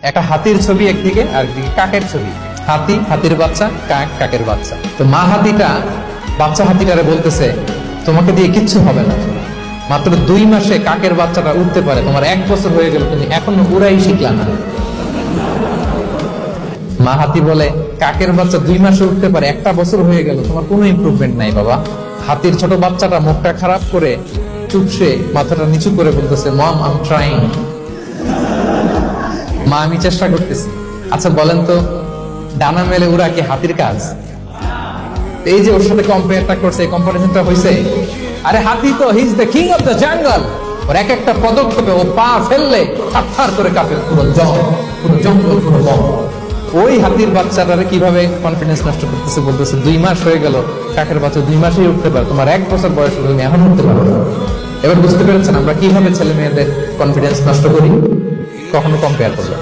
একটা হাতির ছবি একদিকে আর একদিকে কাকের ছবি। হাতি, হাতির বাচ্চা, কাক, কাকের বাচ্চা। তো মা হাতিটা বাচ্চা হাতিটারে বলতেছে, তোমাকে দিয়ে কিচ্ছু হবে না, মাত্র 2 মাসে কাকের বাচ্চাটা উঠতে পারে, তোমার 1 বছর হয়ে গেল, তুমি এখনো উড়াই শিখলা না। মা হাতি বলে, কাকের বাচ্চা 2 মাসে উঠতে পারে, 1টা বছর হয়ে গেল, তোমার কোনো ইমপ্রুভমেন্ট নাই বাবা। হাতির ছোট বাচ্চাটা মুখটা খারাপ করে চুপসে মাথাটা নিচু করে বলতেছে, মম আই এম ট্রাইং, মা আমি চেষ্টা করতেছি। আচ্ছা বলেন তো, ডানা মেলে উড়া কি হাতির কাজ? এই যে ওর সাথে কম্পেয়ারটা করছে, এই কম্পারিজনটা হইছে। আরে হাতি তো he is the king of the jungle, ওর এক একটা পদক্ষেপে ও পা ফেললে থারথার করে কাঁপে পুরো জঙ্গল, পুরো বন। ওই হাতির বাচ্চাটারে কিভাবে কনফিডেন্স নষ্ট করতেছে, বলতেছে 2 মাস হয়ে গেল, কাকের বাচ্চা 2 মাসেই উঠতে পারে, তোমার 1 বছর বয়স হলো, তুমি এখন উঠতে পারো না। এবার বুঝতে পেরেছেন আমরা কিভাবে ছেলে মেয়েদের কনফিডেন্স নষ্ট করি? কখনো কম্পেয়ার করবে।